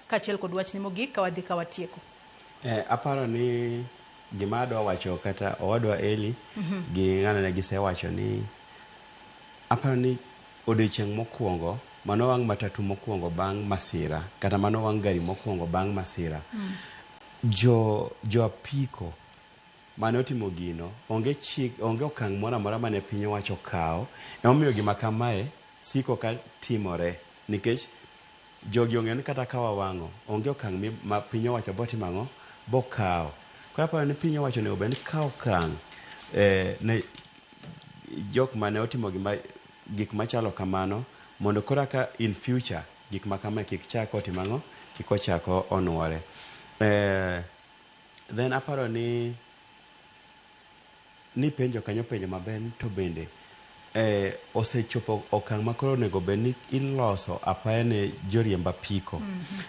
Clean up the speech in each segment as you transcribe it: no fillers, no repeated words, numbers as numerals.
kachiel kod wachni mogik ka wadhi ka watieko. Aparo ni gima adwa wacho kata owadwa Eli gi ng'ano ne gisewacho ni aparo ni odiochieng' mokwongo mano wang' matatu mokwongo bang' masira kata mano wang' gari mokwongo bang' masira. Jo apiko mane otimo gino onge okang' moro amora mane piny owacho kawo. Emomiyo gima kamae siko ka timore nikech jogi ong'eyo ni kata ka wawang'o onge okang' ma piny owacho botimo ang'o bokawo. Koro aparo ni piny owacho onego bed ni kawo okang' ne jok mane otimo gik machalo kamano mondo koro ka in future gik ma kamae kik chak otimo ang'o kik ochako onwore. Then aparo ni penjo kanyo penjo maber to bende osechopo okang' ma koro onego bed ni iloso apaya ne joriemb apiko.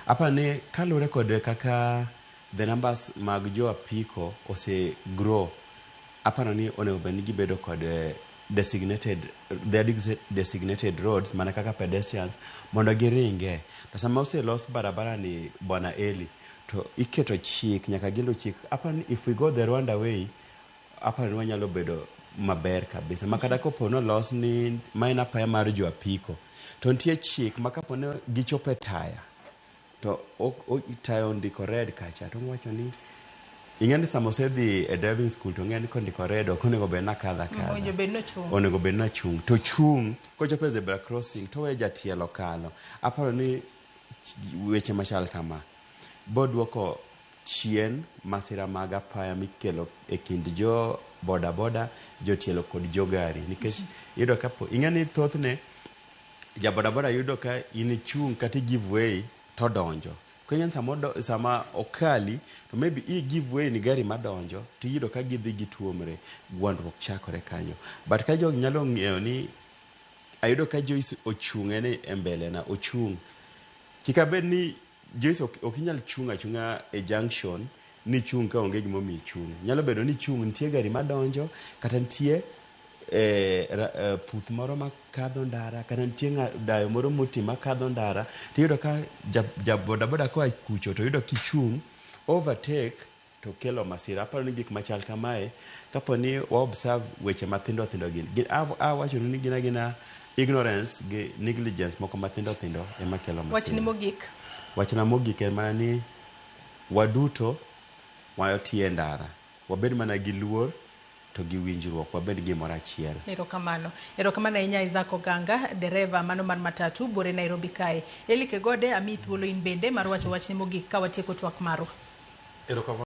Aparo ni kaluwore kod kaka the numbers mag jo apiko ose grow, aparo ni onego bed ni gibedo kod designated roads mana kaka pedestrians mondo giringe. To sama oselos barabara ni Bwana Eli to iketo chik, nyaka gilu chik. Aparo ni if we go the Rwanda way, aparo ni wanyalo bedo maber kabisa. Makata kopo nolos ni maen apaya mar jo apiko to nitie chik ma kapo ni gichopo e taya to tayo ondiko red kacha to wacho ni ing'e ni sama osedhi e driving school to ng'e ni kondiko red ok onego bed na kadha onego bed na chung' to chung' kochopo e zebra crossing to we jatielo kalo. Aparo ni weche machal kama boduoko chien masira mag apaya mikelo e kind jo bodaboda, jotielo kod jo gari nikech yudo kapo ing'e ni thothne ja bodaboda yudo ka in ichung' kata give way to donjo. Kwenye sama okali to maybe i give way ni gari madonjo to yudo ka gidhi gituomre, gwandruok chakore kanyo. But ka jogi nyalo ng'eyo ni ayudo ka Joyce ochung' ene e mbele na ochung', kika bed ni Joyce ok inyal chung' achung'a e junction ni chung' ka onge gimo mi chung'. Nyalo bedo ni chung' nitie gari madonjo kata nitie puth moro makadho ndara kata nitie dayo moro moti makadho ndara to yudo ka ja bodaboda koa kucho to yudo kichung' overtake to kelo masira. Aparo ni gik machal kamae kapo ni wa observe weche mathindo thindo gin awacho ni gina ignorance gi negligence moko mathindo thindo ema kelo masira. Wachna mogik en mana ni waduto watie ndara wabed mana gi luor to gi winjruok, wabed gimoro achiel. Erokamano ahinya Isaac Oganga, dereva mano mar matatu bore Nairobi kae. Eli Kegode ami thuolo in bende mar wacho wachni mogik ka watieko twak marwa.